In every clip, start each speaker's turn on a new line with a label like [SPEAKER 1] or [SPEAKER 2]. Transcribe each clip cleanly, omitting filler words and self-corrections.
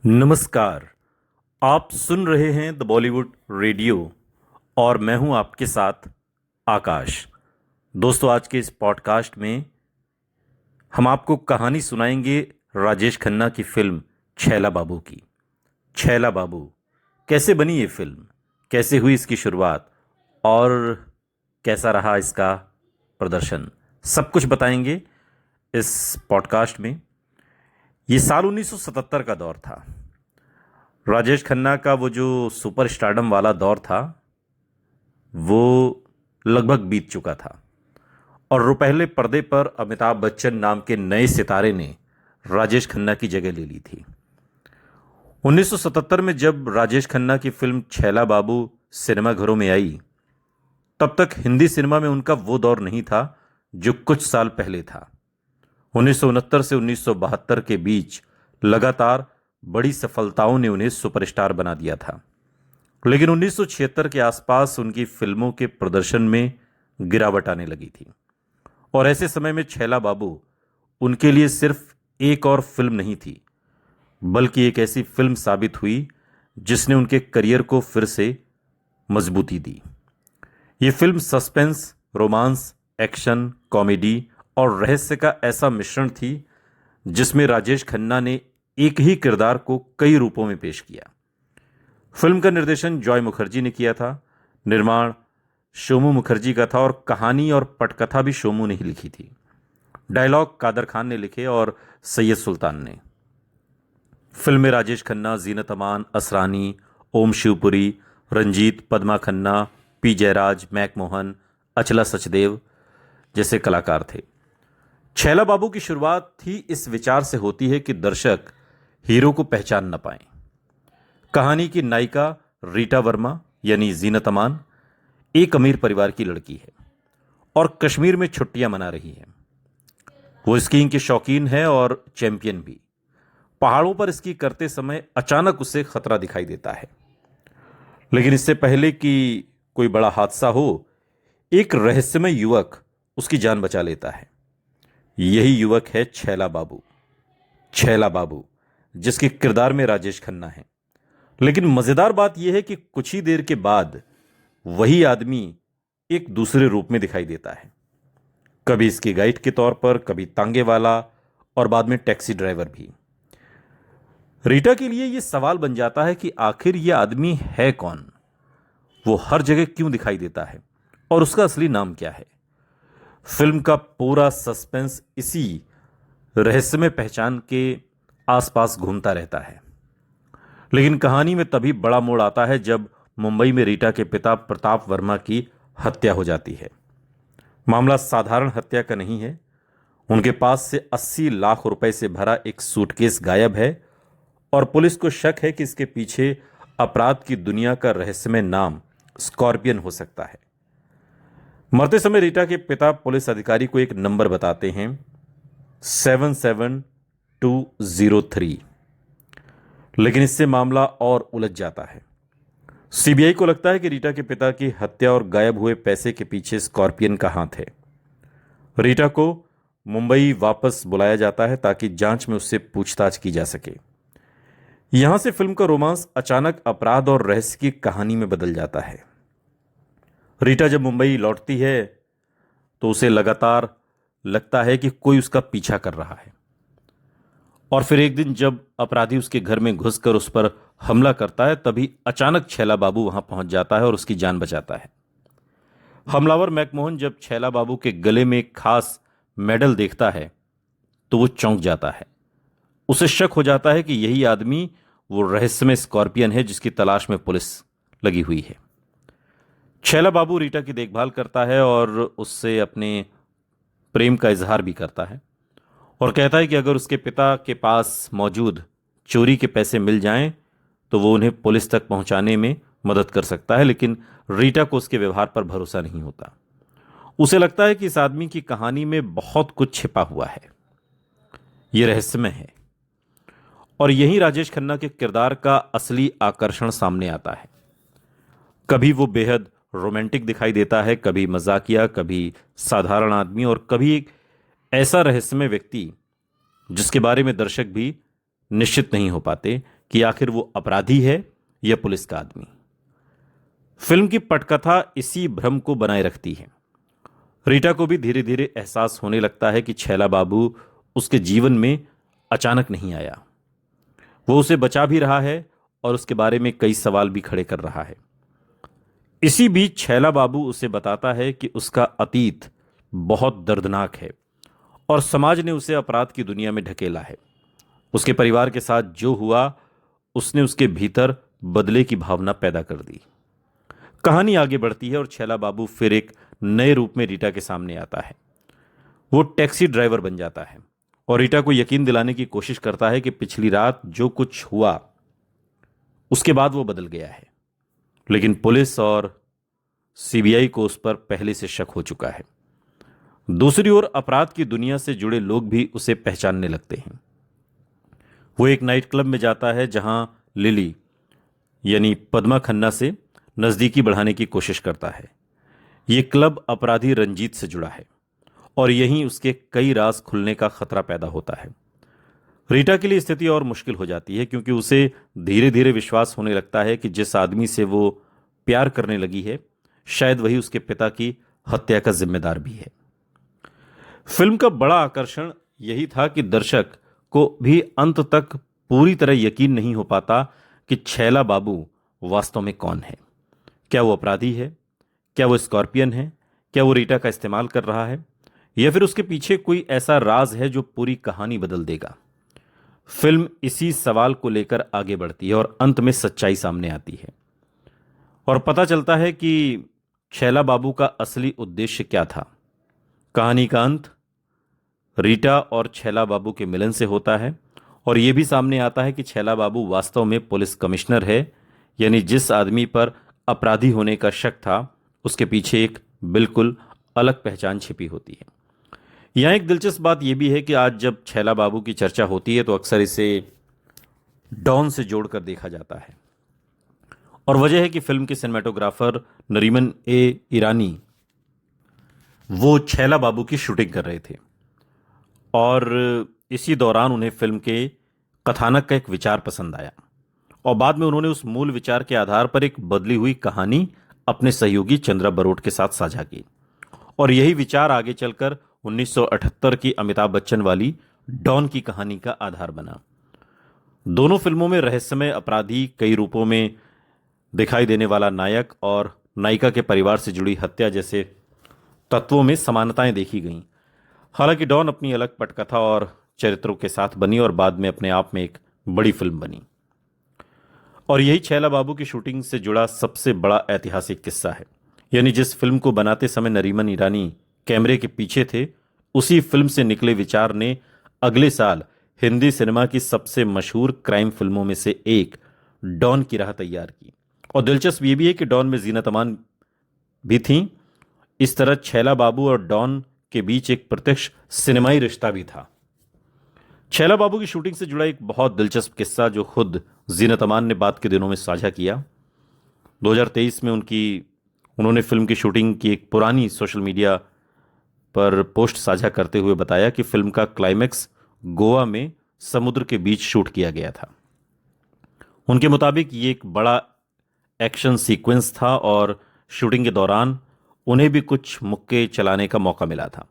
[SPEAKER 1] नमस्कार। आप सुन रहे हैं द बॉलीवुड रेडियो और मैं हूं आपके साथ आकाश। दोस्तों, आज के इस पॉडकास्ट में हम आपको कहानी सुनाएंगे राजेश खन्ना की फिल्म छैला बाबू की। छैला बाबू कैसे बनी ये फिल्म, कैसे हुई इसकी शुरुआत और कैसा रहा इसका प्रदर्शन, सब कुछ बताएंगे इस पॉडकास्ट में। ये साल 1977 का दौर था। राजेश खन्ना का वो जो सुपर स्टारडम वाला दौर था वो लगभग बीत चुका था और रुपहले पर्दे पर अमिताभ बच्चन नाम के नए सितारे ने राजेश खन्ना की जगह ले ली थी। 1977 में जब राजेश खन्ना की फिल्म छैला बाबू सिनेमाघरों में आई, तब तक हिंदी सिनेमा में उनका वो दौर नहीं था जो कुछ साल पहले था। 1969 से 1972 के बीच लगातार बड़ी सफलताओं ने उन्हें सुपरस्टार बना दिया था, लेकिन 1976 के आसपास उनकी फिल्मों के प्रदर्शन में गिरावट आने लगी थी और ऐसे समय में छैला बाबू उनके लिए सिर्फ एक और फिल्म नहीं थी, बल्कि एक ऐसी फिल्म साबित हुई जिसने उनके करियर को फिर से मजबूती दी। ये film suspense, romance, action, comedy और रहस्य का ऐसा मिश्रण थी जिसमें राजेश खन्ना ने एक ही किरदार को कई रूपों में पेश किया। फिल्म का निर्देशन जॉय मुखर्जी ने किया था, निर्माण शोमू मुखर्जी का था और कहानी और पटकथा भी शोमू ने ही लिखी थी। डायलॉग कादर खान ने लिखे और सैयद सुल्तान ने। फिल्म में राजेश खन्ना, जीनत अमान, असरानी, ओम शिवपुरी, रंजीत, पद्मा खन्ना, पी जयराज, मैक मोहन, अचला सचदेव जैसे कलाकार थे। छैला बाबू की शुरुआत ही इस विचार से होती है कि दर्शक हीरो को पहचान न पाएं। कहानी की नायिका रीटा वर्मा यानी जीनत अमान एक अमीर परिवार की लड़की है और कश्मीर में छुट्टियां मना रही है। वो स्कीइंग की शौकीन है और चैंपियन भी। पहाड़ों पर स्की करते समय अचानक उसे खतरा दिखाई देता है, लेकिन इससे पहले कि कोई बड़ा हादसा हो, एक रहस्यमय युवक उसकी जान बचा लेता है। यही युवक है छैला बाबू। छैला बाबू जिसके किरदार में राजेश खन्ना है। लेकिन मजेदार बात यह है कि कुछ ही देर के बाद वही आदमी एक दूसरे रूप में दिखाई देता है। कभी इसके गाइड के तौर पर, कभी तांगे वाला और बाद में टैक्सी ड्राइवर भी। रीटा के लिए यह सवाल बन जाता है कि आखिर यह आदमी है कौन, वो हर जगह क्यों दिखाई देता है और उसका असली नाम क्या है। फिल्म का पूरा सस्पेंस इसी रहस्यमय पहचान के आसपास घूमता रहता है। लेकिन कहानी में तभी बड़ा मोड़ आता है जब मुंबई में रीटा के पिता प्रताप वर्मा की हत्या हो जाती है। मामला साधारण हत्या का नहीं है। उनके पास से 80 लाख रुपए से भरा एक सूटकेस गायब है और पुलिस को शक है कि इसके पीछे अपराध की दुनिया का रहस्यमय नाम स्कॉर्पियन हो सकता है। मरते समय रीटा के पिता पुलिस अधिकारी को एक नंबर बताते हैं, 77203, लेकिन इससे मामला और उलझ जाता है। सीबीआई को लगता है कि रीटा के पिता की हत्या और गायब हुए पैसे के पीछे स्कॉर्पियन का हाथ है। रीटा को मुंबई वापस बुलाया जाता है ताकि जांच में उससे पूछताछ की जा सके। यहां से फिल्म का रोमांस अचानक अपराध और रहस्य की कहानी में बदल जाता है। रीटा जब मुंबई लौटती है तो उसे लगातार लगता है कि कोई उसका पीछा कर रहा है और फिर एक दिन जब अपराधी उसके घर में घुसकर उस पर हमला करता है, तभी अचानक छैला बाबू वहां पहुंच जाता है और उसकी जान बचाता है। हमलावर मैकमोहन जब छैला बाबू के गले में एक खास मेडल देखता है तो वो चौंक जाता है। उसे शक हो जाता है कि यही आदमी वो रहस्यमय स्कॉर्पियन है जिसकी तलाश में पुलिस लगी हुई है। छैला बाबू रीटा की देखभाल करता है और उससे अपने प्रेम का इजहार भी करता है और कहता है कि अगर उसके पिता के पास मौजूद चोरी के पैसे मिल जाएं तो वो उन्हें पुलिस तक पहुंचाने में मदद कर सकता है। लेकिन रीटा को उसके व्यवहार पर भरोसा नहीं होता। उसे लगता है कि इस आदमी की कहानी में बहुत कुछ छिपा हुआ है, यह रहस्यमय है और यही राजेश खन्ना के किरदार का असली आकर्षण सामने आता है। कभी वो बेहद रोमांटिक दिखाई देता है, कभी मजाकिया, कभी साधारण आदमी और कभी एक ऐसा रहस्यमय व्यक्ति जिसके बारे में दर्शक भी निश्चित नहीं हो पाते कि आखिर वो अपराधी है या पुलिस का आदमी। फिल्म की पटकथा इसी भ्रम को बनाए रखती है। रीटा को भी धीरे धीरे एहसास होने लगता है कि छैला बाबू उसके जीवन में अचानक नहीं आया। वो उसे बचा भी रहा है और उसके बारे में कई सवाल भी खड़े कर रहा है। इसी बीच छैला बाबू उसे बताता है कि उसका अतीत बहुत दर्दनाक है और समाज ने उसे अपराध की दुनिया में ढकेला है। उसके परिवार के साथ जो हुआ उसने उसके भीतर बदले की भावना पैदा कर दी। कहानी आगे बढ़ती है और छैला बाबू फिर एक नए रूप में रीटा के सामने आता है। वो टैक्सी ड्राइवर बन जाता है और रीटा को यकीन दिलाने की कोशिश करता है कि पिछली रात जो कुछ हुआ उसके बाद वो बदल गया है। लेकिन पुलिस और सीबीआई को उस पर पहले से शक हो चुका है। दूसरी ओर अपराध की दुनिया से जुड़े लोग भी उसे पहचानने लगते हैं। वो एक नाइट क्लब में जाता है जहां लिली यानी पद्मा खन्ना से नजदीकी बढ़ाने की कोशिश करता है। ये क्लब अपराधी रंजीत से जुड़ा है और यहीं उसके कई राज खुलने का खतरा पैदा होता है। रीटा के लिए स्थिति और मुश्किल हो जाती है क्योंकि उसे धीरे धीरे विश्वास होने लगता है कि जिस आदमी से वो प्यार करने लगी है शायद वही उसके पिता की हत्या का जिम्मेदार भी है। फिल्म का बड़ा आकर्षण यही था कि दर्शक को भी अंत तक पूरी तरह यकीन नहीं हो पाता कि छैला बाबू वास्तव में कौन है। क्या वो अपराधी है? क्या वो स्कॉर्पियन है? क्या वो रीटा का इस्तेमाल कर रहा है या फिर उसके पीछे कोई ऐसा राज है जो पूरी कहानी बदल देगा? फिल्म इसी सवाल को लेकर आगे बढ़ती है और अंत में सच्चाई सामने आती है और पता चलता है कि छैला बाबू का असली उद्देश्य क्या था। कहानी का अंत रीटा और छैला बाबू के मिलन से होता है और यह भी सामने आता है कि छैला बाबू वास्तव में पुलिस कमिश्नर है, यानी जिस आदमी पर अपराधी होने का शक था उसके पीछे एक बिल्कुल अलग पहचान छिपी होती है। यहां एक दिलचस्प बात यह भी है कि आज जब छैला बाबू की चर्चा होती है तो अक्सर इसे डॉन से जोड़कर देखा जाता है और वजह है कि फिल्म के सिनेमेटोग्राफर नरीमन ए ईरानी वो छैला बाबू की शूटिंग कर रहे थे और इसी दौरान उन्हें फिल्म के कथानक का एक विचार पसंद आया और बाद में उन्होंने उस मूल विचार के आधार पर एक बदली हुई कहानी अपने सहयोगी चंद्रा बरोट के साथ साझा की और यही विचार आगे चलकर 1978 की अमिताभ बच्चन वाली डॉन की कहानी का आधार बना। दोनों फिल्मों में रहस्यमय अपराधी, कई रूपों में दिखाई देने वाला नायक और नायिका के परिवार से जुड़ी हत्या जैसे तत्वों में समानताएं देखी गईं। हालांकि डॉन अपनी अलग पटकथा और चरित्रों के साथ बनी और बाद में अपने आप में एक बड़ी फिल्म बनी और यही छैला बाबू की शूटिंग से जुड़ा सबसे बड़ा ऐतिहासिक किस्सा है। यानी जिस फिल्म को बनाते समय नरीमन ईरानी कैमरे के पीछे थे, उसी फिल्म से निकले विचार ने अगले साल हिंदी सिनेमा की सबसे मशहूर क्राइम फिल्मों में से एक डॉन की राह तैयार की। और दिलचस्प ये भी है कि डॉन में जीनत अमान भी थीं। इस तरह छैला बाबू और डॉन के बीच एक प्रत्यक्ष सिनेमाई रिश्ता भी था। छैला बाबू की शूटिंग से जुड़ा एक बहुत दिलचस्प किस्सा जो खुद जीनत अमान ने बाद के दिनों में साझा किया। 2023 में उन्होंने फिल्म की शूटिंग की एक पुरानी सोशल मीडिया पर पोस्ट साझा करते हुए बताया कि फिल्म का क्लाइमैक्स गोवा में समुद्र के बीच शूट किया गया था। उनके मुताबिक ये एक बड़ा एक्शन सीक्वेंस था और शूटिंग के दौरान उन्हें भी कुछ मुक्के चलाने का मौका मिला था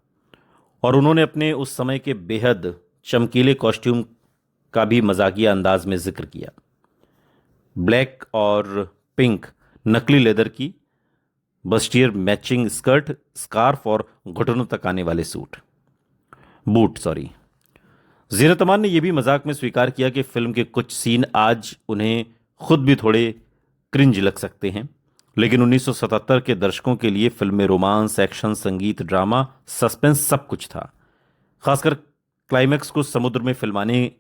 [SPEAKER 1] और उन्होंने अपने उस समय के बेहद चमकीले कॉस्ट्यूम का भी मजाकिया अंदाज में जिक्र किया। ब्लैक और पिंक नकली लेदर की बस्टियर मैचिंग स्कर्ट, स्कार्फ और घुटनों तक आने वाले बूट। जीनत अमान ने यह भी मजाक में स्वीकार किया कि फिल्म के कुछ सीन आज उन्हें खुद भी थोड़े क्रिंज लग सकते हैं, लेकिन 1977 के दर्शकों के लिए फिल्म में रोमांस, एक्शन, संगीत, ड्रामा, सस्पेंस सब कुछ था। खासकर क्लाइमैक्स को समुद्र में फिल्माने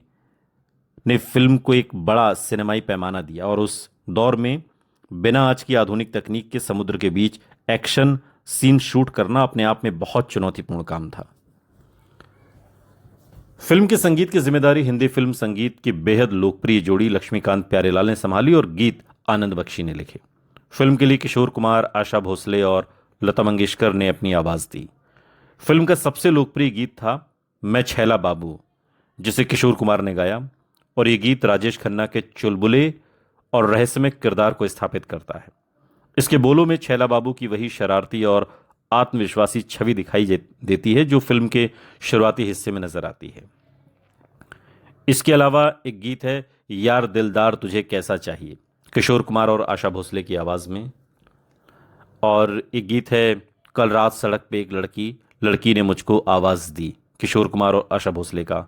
[SPEAKER 1] ने फिल्म को एक बड़ा सिनेमाई पैमाना दिया और उस दौर में बिना आज की आधुनिक तकनीक के समुद्र के बीच एक्शन सीन शूट करना अपने आप में बहुत चुनौतीपूर्ण काम था। फिल्म के संगीत की जिम्मेदारी हिंदी फिल्म संगीत की बेहद लोकप्रिय जोड़ी लक्ष्मीकांत प्यारेलाल ने संभाली और गीत आनंद बख्शी ने लिखे। फिल्म के लिए किशोर कुमार, आशा भोसले और लता मंगेशकर ने अपनी आवाज दी। फिल्म का सबसे लोकप्रिय गीत था मैं छैला बाबू, जिसे किशोर कुमार ने गाया और ये गीत राजेश खन्ना के चुलबुले और रहस्यमय किरदार को स्थापित करता है। इसके बोलों में छैला बाबू की वही शरारती और आत्मविश्वासी छवि दिखाई देती है जो फिल्म के शुरुआती हिस्से में नजर आती है। इसके अलावा एक गीत है यार दिलदार तुझे कैसा चाहिए, किशोर कुमार और आशा भोसले की आवाज में। और एक गीत है कल रात सड़क पे एक लड़की लड़की ने मुझको आवाज दी, किशोर कुमार और आशा भोसले का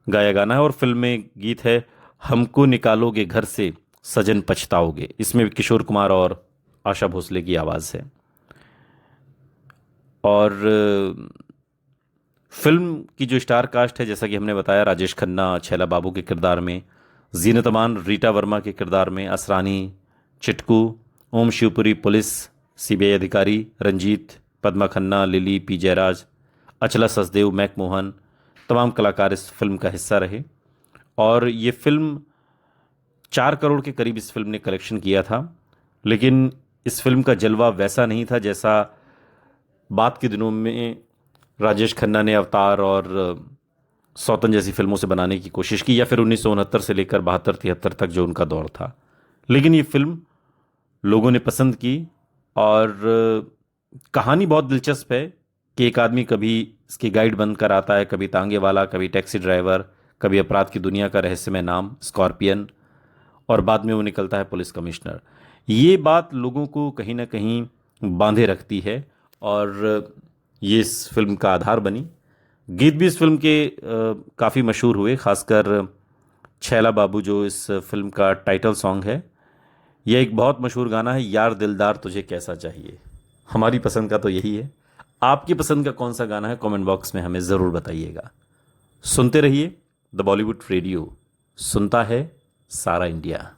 [SPEAKER 1] गाया गाना है। और फिल्म में गीत है हमको निकालोगे घर से सजन पछताओगे, इसमें भी किशोर कुमार और आशा भोसले की आवाज है। और फिल्म की जो स्टार कास्ट है, जैसा कि हमने बताया, राजेश खन्ना छैला बाबू के किरदार में, जीनत अमान रीटा वर्मा के किरदार में, असरानी चिटकू, ओम शिवपुरी पुलिस सीबीआई अधिकारी, रंजीत, पद्मा खन्ना, लिली, पी जयराज, अचला सचदेव, मैक मोहन, तमाम कलाकार इस फिल्म का हिस्सा रहे। और ये फिल्म 4 करोड़ के करीब इस फिल्म ने कलेक्शन किया था। लेकिन इस फिल्म का जलवा वैसा नहीं था जैसा बाद के दिनों में राजेश खन्ना ने अवतार और सौतन जैसी फिल्मों से बनाने की कोशिश की, या फिर 1969 से लेकर 72-73 तक जो उनका दौर था। लेकिन ये फिल्म लोगों ने पसंद की। और कहानी बहुत दिलचस्प है कि एक आदमी कभी इसकी गाइड बनकर आता है, कभी तांगे वाला, कभी टैक्सी ड्राइवर, कभी अपराध की दुनिया का रहस्यमय नाम स्कॉर्पियन, और बाद में वो निकलता है पुलिस कमिश्नर। ये बात लोगों को कहीं ना कहीं बांधे रखती है और ये इस फिल्म का आधार बनी। गीत भी इस फिल्म के काफ़ी मशहूर हुए, खासकर छैला बाबू जो इस फिल्म का टाइटल सॉन्ग है। यह एक बहुत मशहूर गाना है, यार दिलदार तुझे कैसा चाहिए। हमारी पसंद का तो यही है। आपकी पसंद का कौन सा गाना है, कमेंट बॉक्स में हमें ज़रूर बताइएगा। सुनते रहिए द बॉलीवुड रेडियो, सुनता है सारा इंडिया।